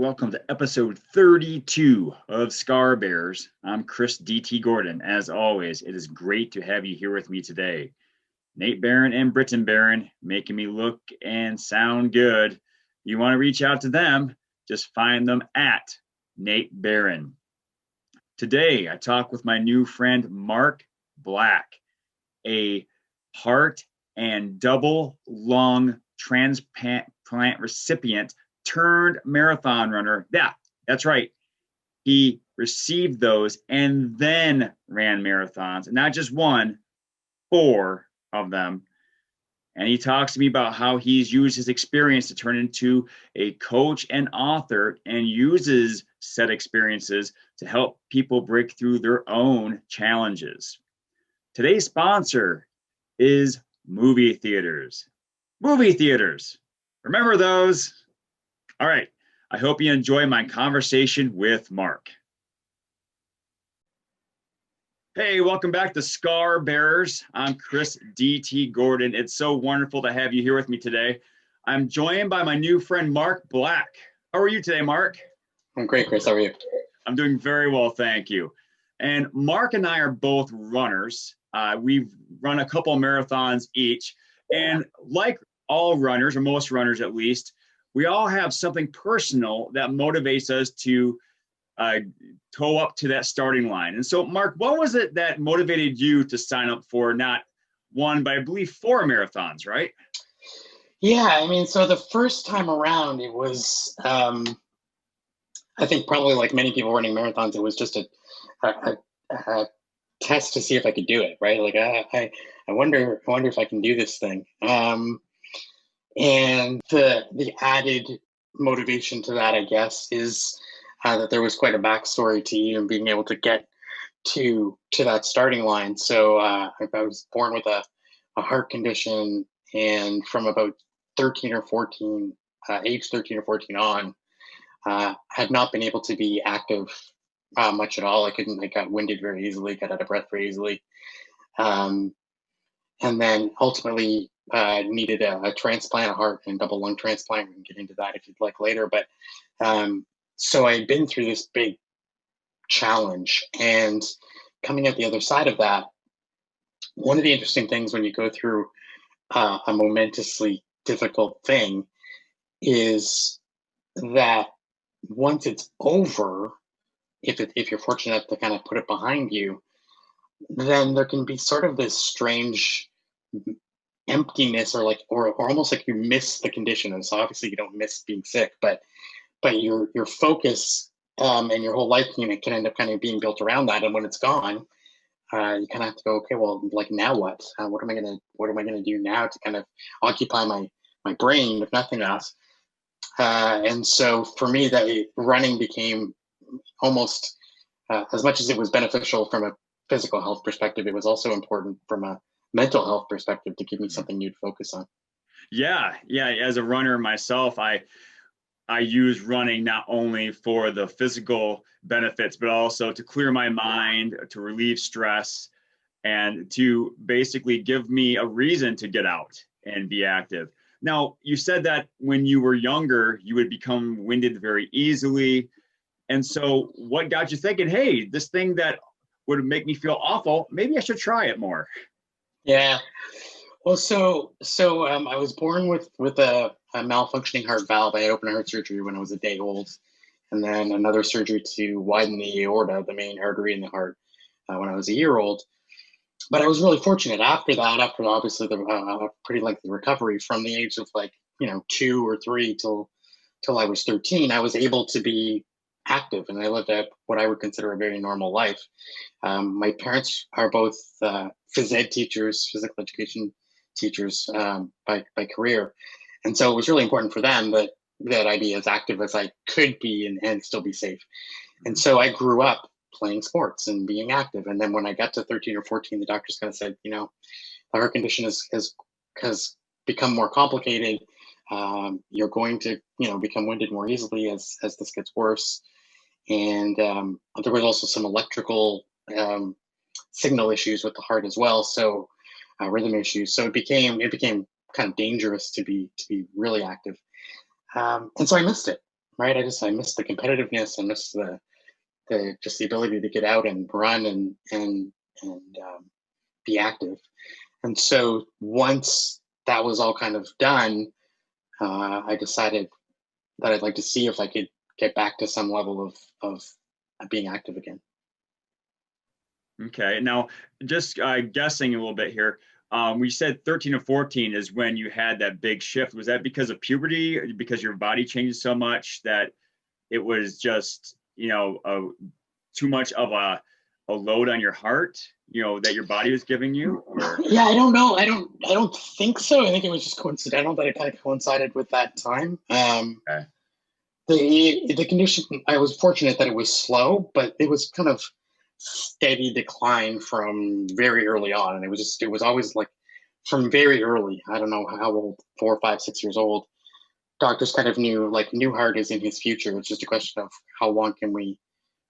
welcome to episode 32 of Scar Bears. I'm Chris Gordon. As always, it is great to have you here with me today. Nate Barron and Britton Barron making me look and sound good. You want to reach out to them, just find them at Nate Barron. Today, I talk with my new friend Mark Black, a heart and double lung transplant recipient turned marathon runner. Yeah, that's right. He received those and then ran marathons, and not just one, 4 of them. And he talks to me about how he's used his experience to turn into a coach and author and uses said experiences to help people break through their own challenges. Today's sponsor is movie theaters. Movie theaters. Remember those? All right. I hope you enjoy my conversation with Mark. Hey, welcome back to Scar Bearers. I'm Chris Gordon. It's so wonderful to have you here with me today. I'm joined by my new friend, Mark Black. How are you today, Mark? I'm great, Chris. How are you? I'm doing very well, thank you. And Mark and I are both runners. We've run a couple marathons each. And like all runners, or most runners at least, we all have something personal that motivates us to toe up to that starting line. And so, Mark, what was it that motivated you to sign up for not one, but I believe 4 marathons, right? Yeah, I mean, so the first time around, it was, I think probably like many people running marathons, it was just a test to see if I could do it, right? Like, I wonder if I can do this thing. And the added motivation to that, I guess, is that there was quite a backstory to you and being able to get to that starting line. So I was born with a heart condition, and from about 13 or 14, age 13 or 14 on, had not been able to be active much at all. I got winded very easily, got out of breath very easily. And then ultimately needed a transplant, a heart and double lung transplant. We can get into that if you'd like later. But so I had been through this big challenge, and coming out the other side of that, one of the interesting things when you go through a momentously difficult thing is that once it's over, if you're fortunate enough to kind of put it behind you, then there can be sort of this strange emptiness, or almost like you miss the condition. And so obviously you don't miss being sick, but your focus and your whole life can end up kind of being built around that. And when it's gone, you kind of have to go, okay, well, like now what? What am I gonna do now to kind of occupy my brain, if nothing else? And so for me, that running became almost as much as it was beneficial from a physical health perspective, it was also important from a mental health perspective to give me something new to focus on. Yeah. As a runner myself, I use running not only for the physical benefits, but also to clear my mind, to relieve stress, and to basically give me a reason to get out and be active. Now, you said that when you were younger, you would become winded very easily. And so what got you thinking, hey, this thing that would make me feel awful, maybe I should try it more? Yeah. Well, so I was born with a malfunctioning heart valve. I had open heart surgery when I was a day old, and then another surgery to widen the aorta, the main artery in the heart, when I was a year old. But I was really fortunate after obviously the pretty lengthy recovery from the age of 2 or 3 till I was 13. I was able to be active, and I lived what I would consider a very normal life. My parents are both phys ed teachers, physical education teachers by career. And so it was really important for them that I be as active as I could be and still be safe. And so I grew up playing sports and being active. And then when I got to 13 or 14, the doctors kind of said, the heart condition has become more complicated. You're going to, become winded more easily as this gets worse. And there was also some electrical signal issues with the heart as well. So rhythm issues. So it became kind of dangerous to be really active. And so I missed it. right? I miss the competitiveness. I miss the just the ability to get out and run and be active. And so once that was all kind of done, I decided that I'd like to see if I could get back to some level of being active again. Okay. Now, just guessing a little bit here, we said 13 or 14 is when you had that big shift. Was that because of puberty, or because your body changed so much that it was just, too much of a load on your heart, that your body was giving you? Or? Yeah, I don't know. I don't think so. I think it was just coincidental that it kind of coincided with that time. Okay. The condition, I was fortunate that it was slow, but it was kind of steady decline from very early on. And it was always like from very early. I don't know how old, 4, 5, 6 years old. Doctors kind of knew like new heart is in his future. It's just a question of how long can we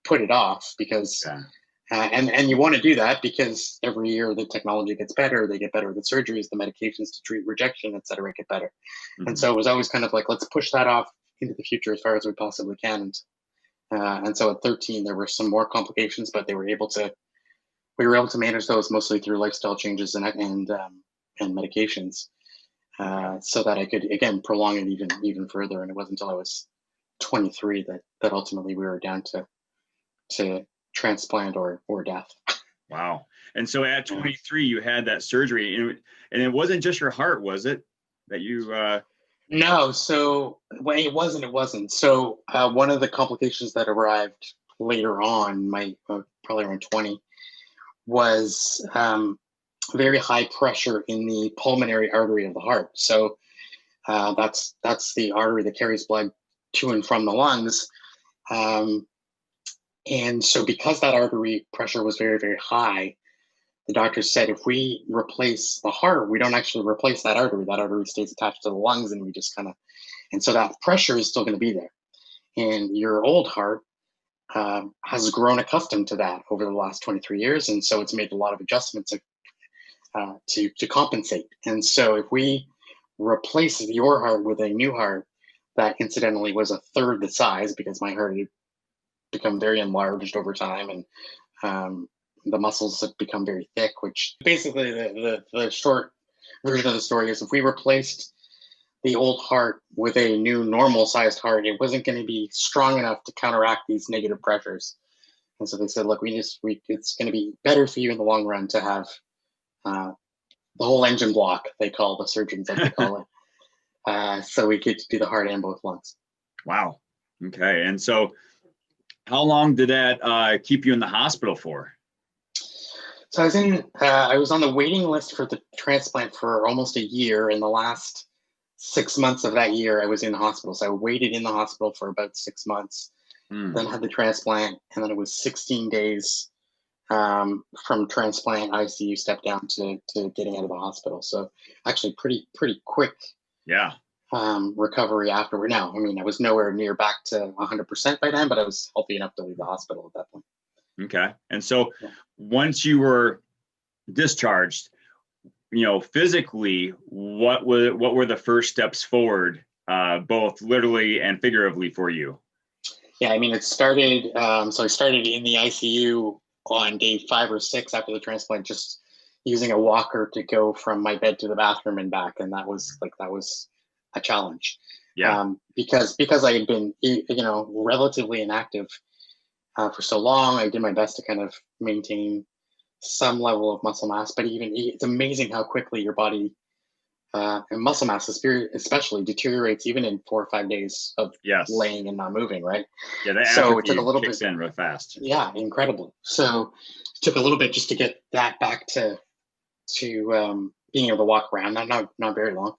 put it off, because Yeah. and you want to do that because every year the technology gets better, they get better with the surgeries, the medications to treat rejection, et cetera, get better. And Mhm. so it was always kind of like, let's push that off into the future as far as we possibly can. And so at 13 there were some more complications, but we were able to manage those mostly through lifestyle changes and medications, so that I could again prolong it even further. And it wasn't until I was 23 that ultimately we were down to transplant or death. Wow. And so at Yeah. 23, you had that surgery, and it wasn't just your heart, was it? That you, No, so well, it wasn't. So one of the complications that arrived later on, my probably around 20, was very high pressure in the pulmonary artery of the heart. So that's the artery that carries blood to and from the lungs. Um, and so because that artery pressure was very, very high, the doctor said if we replace the heart, we don't actually replace that artery. That artery stays attached to the lungs, and we just kind of, and so that pressure is still going to be there. And your old heart has grown accustomed to that over the last 23 years, and so it's made a lot of adjustments to compensate. And so if we replace your heart with a new heart that incidentally was a third the size, because my heart had become very enlarged over time, and the muscles have become very thick, which basically the short version of the story is if we replaced the old heart with a new normal sized heart, it wasn't going to be strong enough to counteract these negative pressures. And so they said, look, it's going to be better for you in the long run to have uh, the whole engine block, they call the surgeons like they call it. So we could do the heart and both lungs. wow. Okay. And so how long did that keep you in the hospital for? So I was on the waiting list for the transplant for almost a year. In the last 6 months of that year, I was in the hospital. So I waited in the hospital for about 6 months, Mm. then had the transplant, and then it was 16 days from transplant ICU step down to getting out of the hospital. So actually pretty quick Yeah. recovery afterward. Now, I mean, I was nowhere near back to 100% by then, but I was healthy enough to leave the hospital at that point. Okay. And so Yeah. once you were discharged, physically, what were the first steps forward, both literally and figuratively for you? Yeah, I mean, it started. So I started in the ICU on day 5 or 6 after the transplant, just using a walker to go from my bed to the bathroom and back, and that was a challenge, Yeah. because I had been relatively inactive for so long. I did my best to kind of maintain some level of muscle mass, but even it's amazing how quickly your body and muscle mass, especially, deteriorates even in 4 or 5 days of Yes. laying and not moving. Right. Yeah. The So it took a atrophy little bit. kicks in real fast. Yeah, incredible. So it took a little bit just to get that back to being able to walk around. Not very long.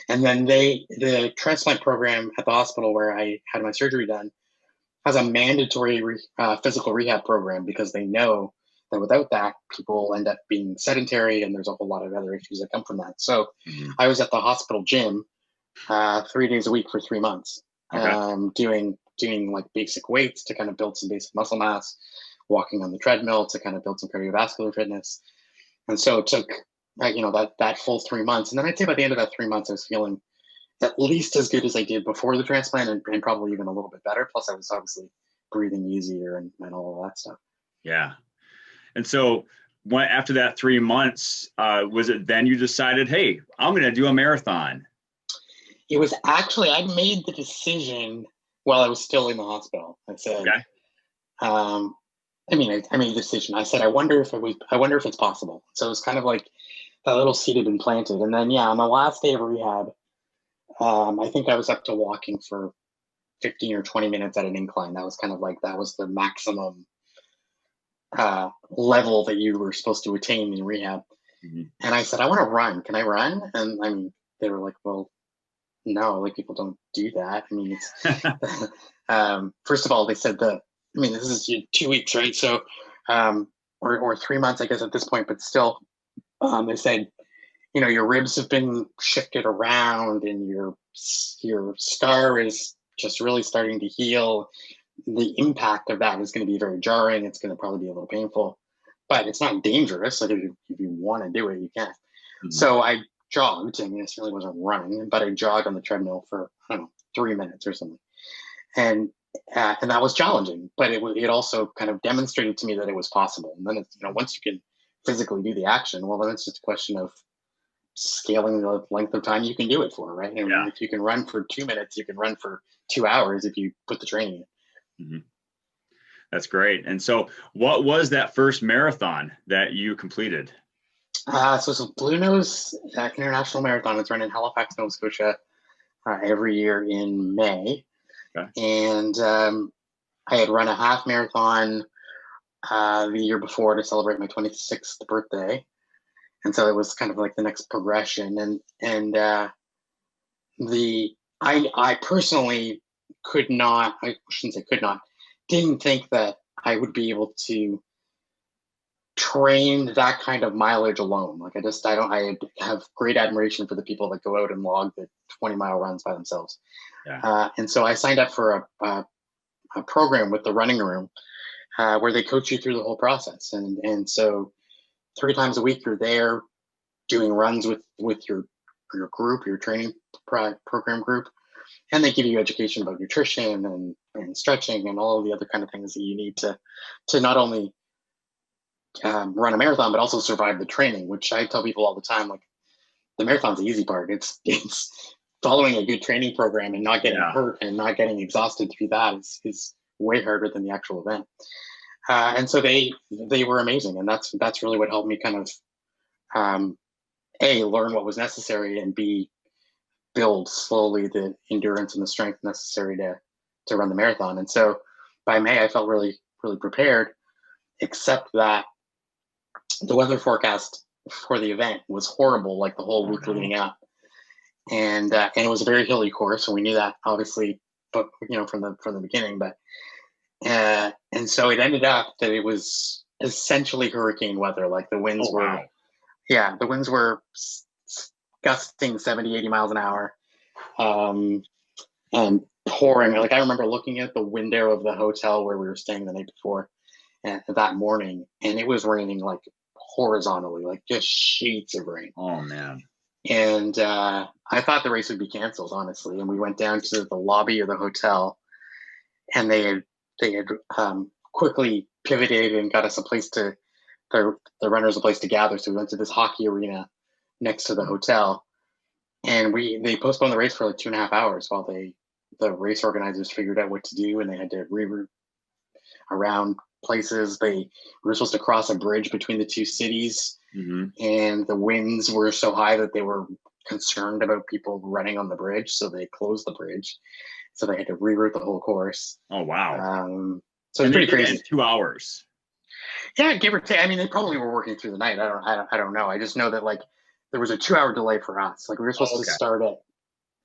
And then the transplant program at the hospital where I had my surgery done has a mandatory physical rehab program, because they know that without that, people end up being sedentary, and there's a whole lot of other issues that come from that. So Mhm. I was at the hospital gym 3 days a week for 3 months, Okay. doing like basic weights to kind of build some basic muscle mass, walking on the treadmill to kind of build some cardiovascular fitness. And so it took that full 3 months, and then I'd say by the end of that 3 months, I was feeling at least as good as I did before the transplant, and probably even a little bit better. Plus, I was obviously breathing easier and all of that stuff. Yeah. And so after that 3 months, was it then you decided, hey, I'm going to do a marathon? It was actually, I made the decision while I was still in the hospital. I said, Okay. I made a decision. I said, I wonder if it's possible. So it was kind of like that little seed had been planted. And then, yeah, on the last day of rehab, I think I was up to walking for 15 or 20 minutes at an incline. That was kind of like, that was the maximum level that you were supposed to attain in rehab. Mhm. And I said, I want to run. Can I run? And I mean, they were like, well, no, like people don't do that. I mean, it's first of all, they said that. I mean, this is 2 weeks, right? So, or 3 months, I guess, at this point. But still, they said, your ribs have been shifted around, and your scar is just really starting to heal. The impact of that is going to be very jarring. It's going to probably be a little painful, but it's not dangerous. Like if you want to do it, you can. Mhm. So I jogged. I mean, this really wasn't running, but I jogged on the treadmill for, I don't know, 3 minutes or something, and and that was challenging. But it also kind of demonstrated to me that it was possible. And then it's, once you can physically do the action, well, then it's just a question of scaling the length of time you can do it for, right? I mean, Yeah. if you can run for 2 minutes, you can run for 2 hours if you put the training in. Mhm. That's great. And so what was that first marathon that you completed? So it's a Blue Nose International Marathon. It's run in Halifax, Nova Scotia, every year in May. Okay. And I had run a half marathon the year before to celebrate my 26th birthday. And so it was kind of like the next progression. And I personally could not, I shouldn't say could not, didn't think that I would be able to train that kind of mileage alone. Like I have great admiration for the people that go out and log the 20-mile runs by themselves. Yeah. And so I signed up for a program with the running room where they coach you through the whole process. And so 3 times a week you're there doing runs with your group, your training program group, and they give you education about nutrition and stretching and all of the other kind of things that you need to not only run a marathon but also survive the training. Which I tell people all the time, like the marathon's the easy part. It's following a good training program and not getting Yeah. hurt and not getting exhausted through that is way harder than the actual event. And so they were amazing, and that's really what helped me kind of um, a learn what was necessary, and b build slowly the endurance and the strength necessary to run the marathon. And so by May, I felt really really prepared, except that the weather forecast for the event was horrible, like the whole Oh week no. leading up, and it was a very hilly course, and we knew that obviously, but from the beginning. But and so it ended up that it was essentially hurricane weather. Like Oh wow. the winds were gusting 70, 80 miles an hour, um, and pouring. Like I remember looking at the window of the hotel where we were staying the night before, and that morning, and it was raining like horizontally, like just sheets of rain. Oh man. And I thought the race would be canceled, honestly. And we went down to the lobby of the hotel, and they had quickly pivoted and got us a place the runners a place to gather. So we went to this hockey arena next to the hotel, and they postponed the race for like 2.5 hours while the race organizers figured out what to do, and they had to reroute around places. We were supposed to cross a bridge between the two cities, Hmm. and the winds were so high that they were concerned about people running on the bridge, so they closed the bridge. So they had to reroute the whole course. Oh wow. Um, so it's And they pretty did it in crazy. 2 hours. Yeah, give or take. I mean, they probably were working through the night. I don't know. I just know that like there was a 2 hour delay for us. Like we were supposed Oh, to okay. start at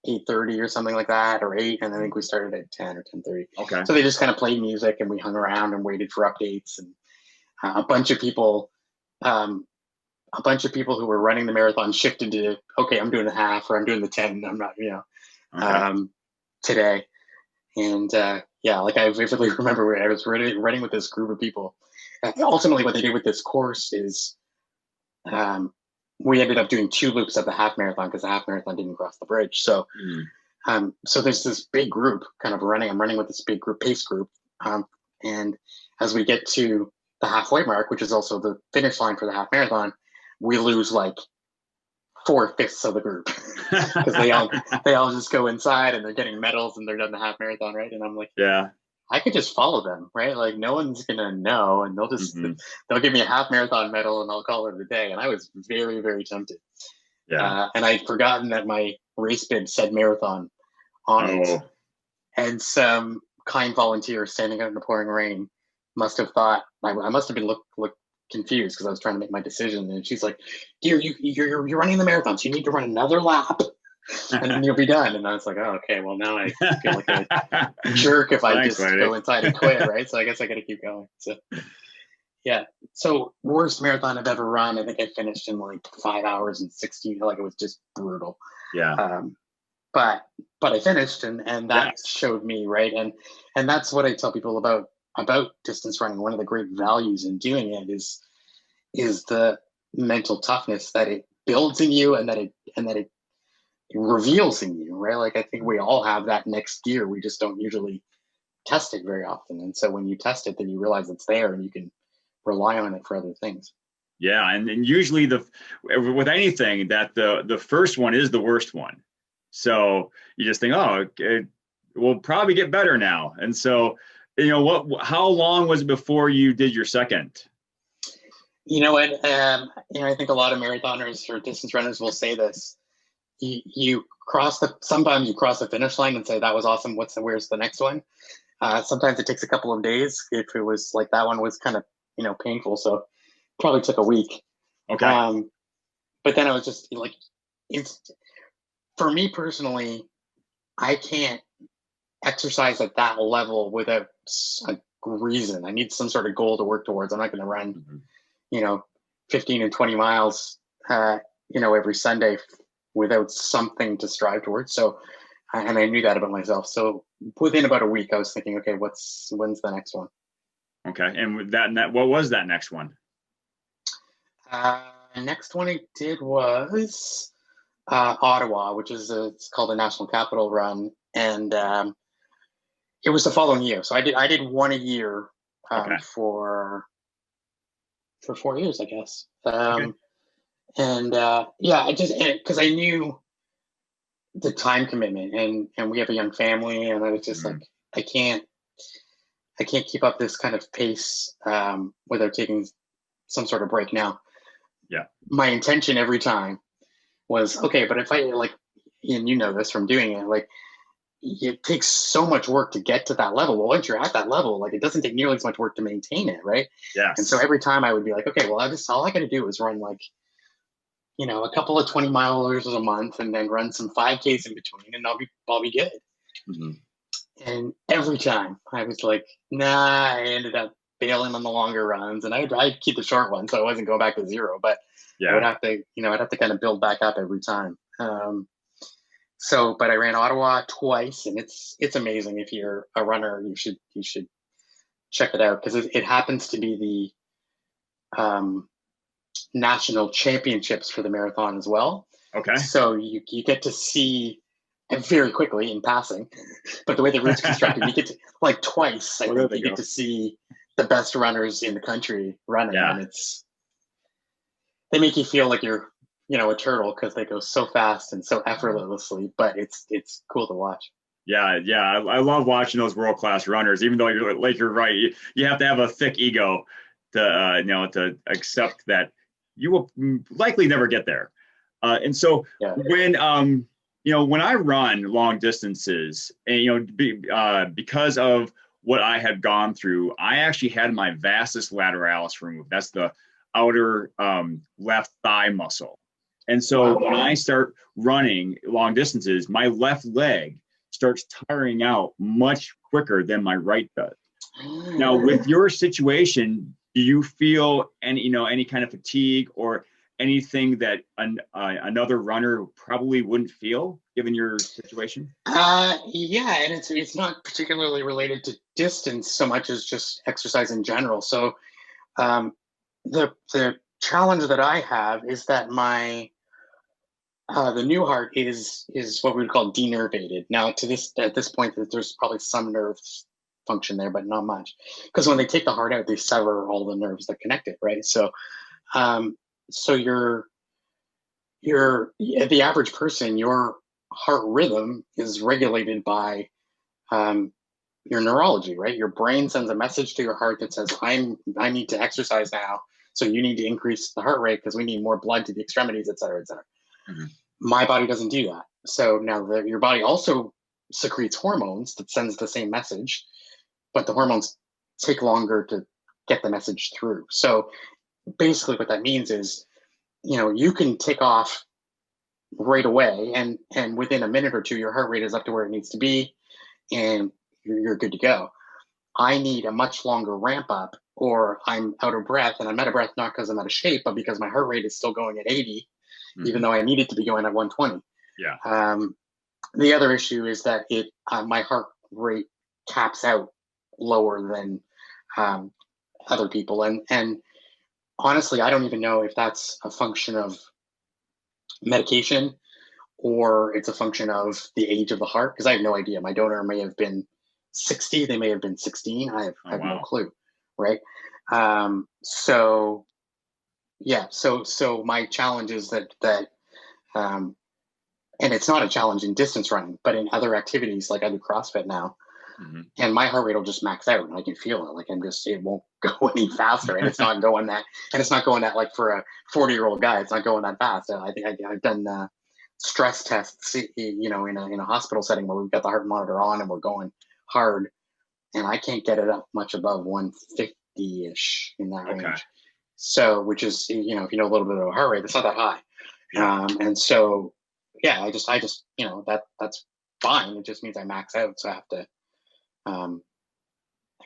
8:30 or something like that, or 8, and I think we started at 10 or 10:30. Okay. So they just kind of played music, and we hung around and waited for updates. And a bunch of people, um, a bunch of people who were running the marathon shifted to, okay, I'm doing the half, or I'm doing the 10. I'm not, Okay. um, today. And yeah, like I vividly remember when I was running with this group of people. Ultimately, what they did with this course is, um, we ended up doing 2 loops of the half marathon because the half marathon didn't cross the bridge. So so there's this big group kind of running. I'm running with this big group, pace group. And as we get to the halfway mark, which is also the finish line for the half marathon, we lose like 4/5 of the group because they all just go inside and they're getting medals and they're done the half marathon, right? And I'm like, Yeah. I could just follow them, right? Like no one's gonna know, and they'll give me a half marathon medal and I'll call it a day. And I was very, very tempted. Yeah. And I'd forgotten that my race bib said marathon on it. And some kind volunteer standing out in the pouring rain must have thought I must have been look confused because I was trying to make my decision. And she's like, "Dear, you're running the marathon, so you need to run another lap, and then you'll be done." And I was like, "Oh, okay. Well, now I feel like a jerk if I just go inside and quit, right? So I guess I got to keep going." So yeah. So worst marathon I've ever run. I think I finished in like 5 hours and 16. Like it was just brutal. Yeah. But I finished, and that showed me, right, and that's what I tell people about distance running. One of the great values in doing it is the mental toughness that it builds in you, and that it reveals in you, right? Like I think we all have that next gear. We just don't usually test it very often, and so when you test it, then you realize it's there, and you can rely on it for other things. Yeah, and usually with anything that the first one is the worst one. So you just think, oh, it will probably get better now. And so, how long was it before you did your second? You know what? I think a lot of marathoners or distance runners will say this. You sometimes you cross the finish line and say, that was awesome. Where's the next one? Sometimes it takes a couple of days. If it was like that one was kind of, painful. So probably took a week. Okay. But then I was just like, for me personally, I can't exercise at that level without a reason. I need some sort of goal to work towards. I'm not going to run, 15 and 20 miles, every Sunday without something to strive towards. So, and I knew that about myself. So within about a week, I was thinking, okay, when's the next one? Okay. And what was that next one? Next one I did was Ottawa, which is it's called the National Capital Run, and it was the following year. So I did one a year for 4 years, I guess. And I just because I knew the time commitment, and we have a young family, and I was just like, I can't keep up this kind of pace without taking some sort of break now. Yeah. My intention every time was, okay, but if I like, and you know this from doing it, like it takes so much work to get to that level. Well, once you're at that level, like it doesn't take nearly as much work to maintain it, right? Yes. And so every time I would be like, okay, well, all I got to do is run like, a couple of 20 milers a month, and then run some 5Ks in between, and I'll be good. Mm-hmm. And every time I was like, nah, I ended up failing on the longer runs, and I'd keep the short ones, so I wasn't going back to zero, but I would have to, I'd have to kind of build back up every time. But I ran Ottawa twice, and it's amazing. If you're a runner, you should check it out, because it happens to be the national championships for the marathon as well. Okay. So you get to see very quickly in passing, but the way the route's constructed, you get to like twice. I think you get to see the best runners in the country running, and they make you feel like you're a turtle, because they go so fast and so effortlessly. But it's cool to watch. Yeah, I love watching those world-class runners. Even though you're right, you have to have a thick ego to to accept that you will likely never get there. And so when when I run long distances, and because of what I had gone through, I actually had my vastus lateralis removed. That's the outer left thigh muscle. And so when I start running long distances, my left leg starts tiring out much quicker than my right does. Now, with your situation, do you feel any kind of fatigue or anything that another runner probably wouldn't feel, given your situation? And it's not particularly related to distance so much as just exercise in general. So the challenge that I have is that my the new heart is what we would call denervated. Now, at this point, there's probably some nerve function there, but not much, because when they take the heart out, they sever all the nerves that connect it, right? So, um, so the average person, your heart rhythm is regulated by um, your neurology, right? Your brain sends a message to your heart that says, I need to exercise now, so you need to increase the heart rate because we need more blood to the extremities, et cetera, et cetera. Mm-hmm. My body doesn't do that. So now your body also secretes hormones that sends the same message, but the hormones take longer to get the message through. So basically what that means is, you can take off right away, and within a minute or two, your heart rate is up to where it needs to be, and you're good to go. I need a much longer ramp up, or I'm out of breath, and I'm out of breath not because I'm out of shape, but because my heart rate is still going at 80, even though I need it to be going at 120. Yeah. The other issue is that my heart rate caps out lower than other people, and honestly, I don't even know if that's a function of medication or it's a function of the age of the heart, because I have no idea. My donor may have been 60, they may have been 16. I have no clue, right? So yeah, so my challenge is that and it's not a challenge in distance running, but in other activities, like I do CrossFit now, and my heart rate will just max out, and I can feel it. Like it won't go any faster, and it's not going that like for a 40-year-old guy, it's not going that fast. I think I've done stress tests, in a hospital setting where we've got the heart monitor on and we're going hard, and I can't get it up much above 150-ish in that range. So, which is, if you know a little bit of a heart rate, it's not that high. Yeah. And so, yeah, I just, that's fine. It just means I max out. So I have to, I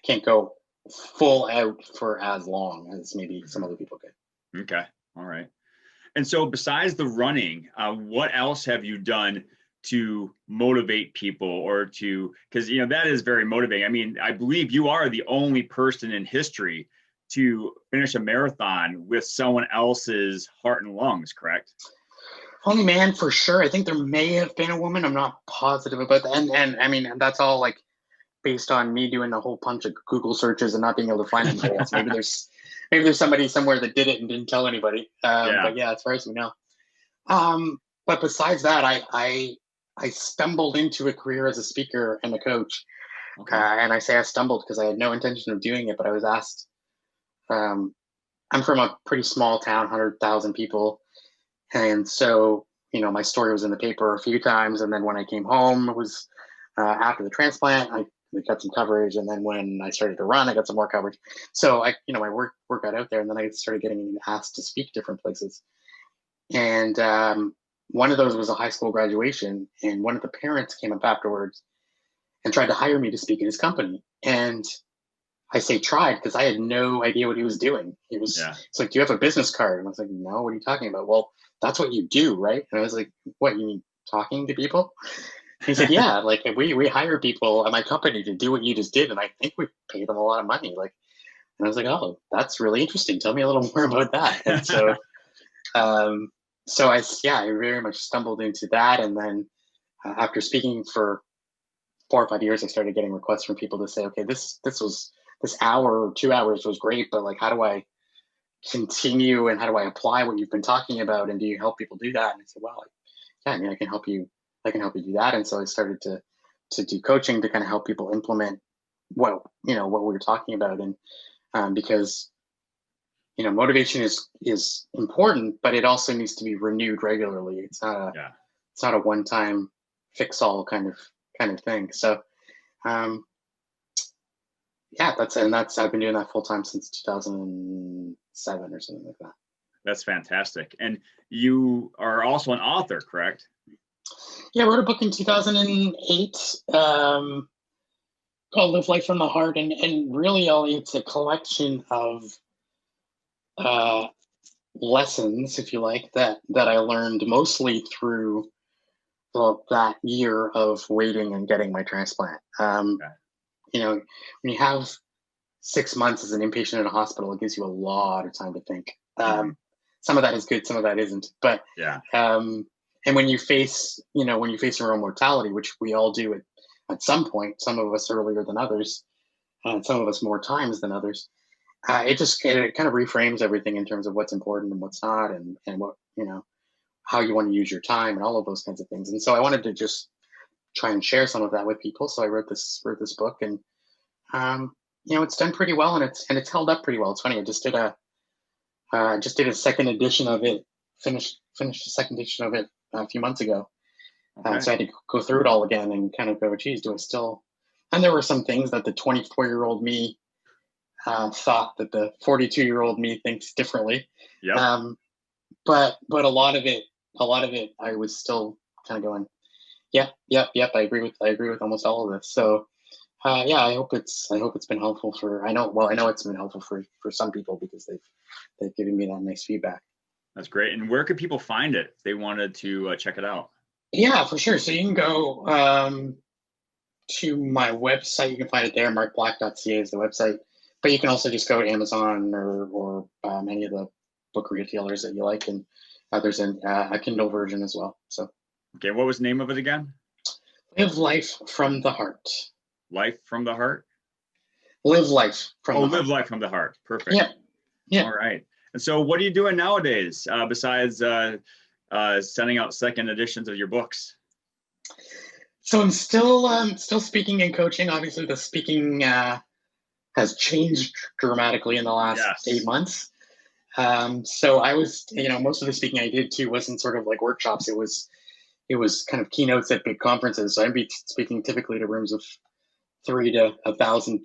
can't go full out for as long as maybe some other people could. Okay. All right. And so besides the running, what else have you done to motivate people, or because that is very motivating. I mean, I believe you are the only person in history to finish a marathon with someone else's heart and lungs, correct? Only man for sure. I think there may have been a woman. I'm not positive about that. And I mean, that's all like based on me doing a whole bunch of Google searches and not being able to find anybody else. Maybe there's somebody somewhere that did it and didn't tell anybody. But yeah, as far as we know. But besides that, I stumbled into a career as a speaker and a coach. Okay. And I say I stumbled because I had no intention of doing it, but I was asked. I'm from a pretty small town, 100,000 people. And so, my story was in the paper a few times. And then when I came home, it was after the transplant, I got some coverage. And then when I started to run, I got some more coverage. So my work got out there, and then I started getting asked to speak different places. And one of those was a high school graduation. And one of the parents came up afterwards and tried to hire me to speak in his company. And I say tried because I had no idea what he was doing. It's like, do you have a business card? And I was like, no, what are you talking about? Well, that's what you do, right? And I was like, what, you mean talking to people? And he said, yeah, like we hire people at my company to do what you just did. And I think we pay them a lot of money. And I was like, oh, that's really interesting. Tell me a little more about that. And so, I very much stumbled into that. And then after speaking for 4 or 5 years, I started getting requests from people to say, okay, this hour or 2 hours was great, but like, how do I continue and how do I apply what you've been talking about? And do you help people do that? And I said, well, yeah, I mean, I can help you do that. And so I started to do coaching to kind of help people implement what we were talking about. And because, motivation is important, but it also needs to be renewed regularly. It's not a one-time fix all kind of thing. So, I've been doing that full time since 2007 or something like that. That's fantastic. And you are also an author, correct? Yeah, I wrote a book in 2008 called Live Life from the Heart. And really, it's a collection of lessons, if you like, that I learned mostly through that year of waiting and getting my transplant. When you have 6 months as an inpatient in a hospital, it gives you a lot of time to think. some of that is good, some of that isn't. But Yeah. and when you face your own mortality, which we all do at some point, some of us earlier than others, and some of us more times than others, it kind of reframes everything in terms of what's important and what's not, and what, how you want to use your time and all of those kinds of things. And so I wanted to just try and share some of that with people. So I wrote this book, and it's done pretty well, and it's held up pretty well. It's funny. I just did a second edition of it. Finished the second edition of it a few months ago. Okay. So I had to go through it all again and kind of go, geez, do I still? And there were some things that the 24-year-old me thought that the 42-year-old me thinks differently. Yep. But a lot of it, I was still kind of going, yep. I agree with almost all of this. So yeah, I hope it's been helpful I know it's been helpful for some people, because they've given me that nice feedback. That's great. And where could people find it if they wanted to check it out? Yeah, for sure. So you can go to my website. You can find it there. markblack.ca is the website. But you can also just go to Amazon or any of the book retailers that you like, and there's a Kindle version as well. So. Okay, what was the name of it again? Live Life from the Heart. Life from the Heart? Live Life from the Heart. Live Life from the Heart. Perfect. Yeah. All right. And so what are you doing nowadays besides sending out second editions of your books? So I'm still speaking and coaching. Obviously, the speaking has changed dramatically in the last 8 months. So I was, most of the speaking I did too wasn't sort of like workshops. It was kind of keynotes at big conferences. So I'd be speaking typically to rooms of 300 to 1,000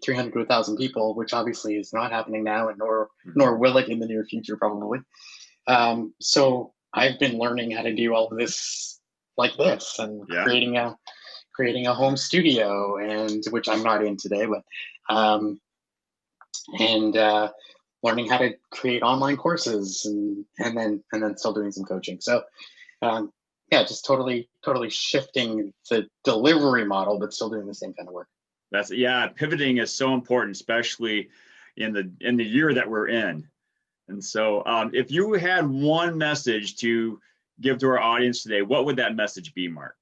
people, which obviously is not happening now, and nor will it in the near future, probably. So I've been learning how to do all of this like this, and creating a home studio, and which I'm not in today, but and learning how to create online courses, and then still doing some coaching. So yeah, just totally shifting the delivery model, but still doing the same kind of work. Pivoting is so important, especially in the year that we're in. And so if you had one message to give to our audience today, what would that message be, Mark?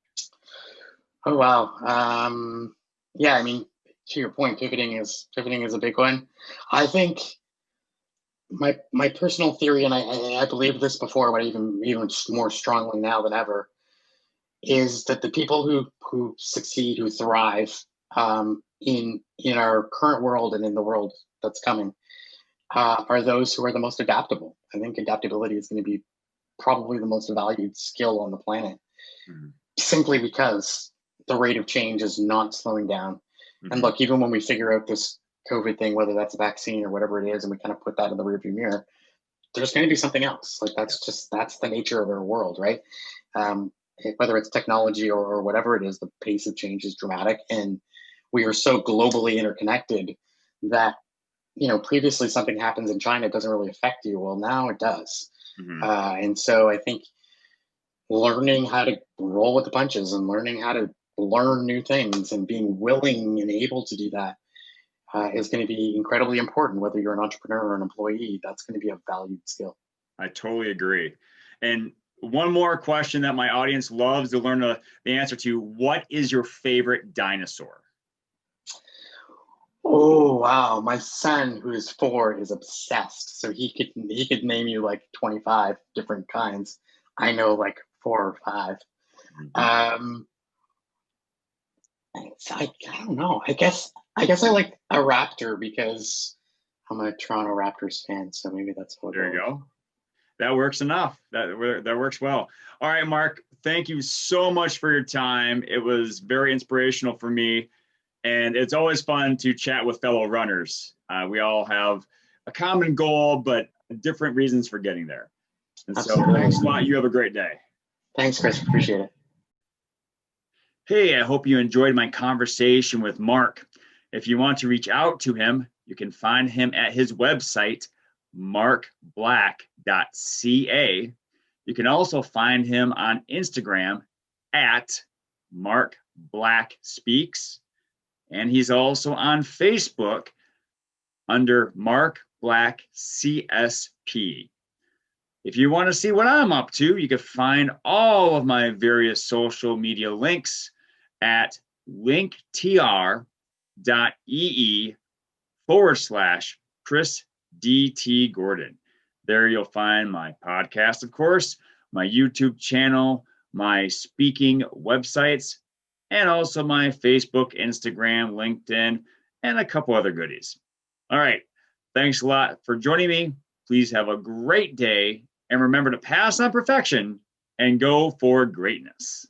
Oh, wow. Yeah, I mean, to your point, pivoting is a big one. I think my personal theory, and I believed this before, but even more strongly now than ever, is that the people who succeed, who thrive in our current world and in the world that's coming, are those who are the most adaptable. I think adaptability is going to be probably the most valued skill on the planet, simply because the rate of change is not slowing down. And look, even when we figure out this COVID thing, whether that's a vaccine or whatever it is, and we kind of put that in the rearview mirror, there's going to be something else. Like that's the nature of our world, right? Whether it's technology or whatever it is, the pace of change is dramatic, and we are so globally interconnected that, previously something happens in China, it doesn't really affect you. Well, now it does. And so I think learning how to roll with the punches, and learning how to learn new things, and being willing and able to do that is going to be incredibly important. Whether you're an entrepreneur or an employee, that's going to be a valued skill. I totally agree. And one more question that my audience loves to learn the answer to: what is your favorite dinosaur? Oh, wow. My son, who is 4, is obsessed. So he could name you like 25 different kinds. I know like 4 or 5. I don't know. I guess I like a raptor because I'm a Toronto Raptors fan. So maybe that's what. There you go. That works enough. That works well. All right, Mark, thank you so much for your time. It was very inspirational for me. And it's always fun to chat with fellow runners. We all have a common goal, but different reasons for getting there. And Absolutely. So thanks a lot. You have a great day. Thanks, Chris. Appreciate it. Hey, I hope you enjoyed my conversation with Mark. If you want to reach out to him, you can find him at his website, markblack.ca. You can also find him on Instagram at markblackspeaks. And he's also on Facebook under Mark Black CSP. If you want to see what I'm up to, you can find all of my various social media links at linktr.ee/ChrisDTGordon. There you'll find my podcast, of course, my YouTube channel, my speaking websites, and also my Facebook, Instagram, LinkedIn, and a couple other goodies. All right. Thanks a lot for joining me. Please have a great day, and remember to pass on perfection and go for greatness.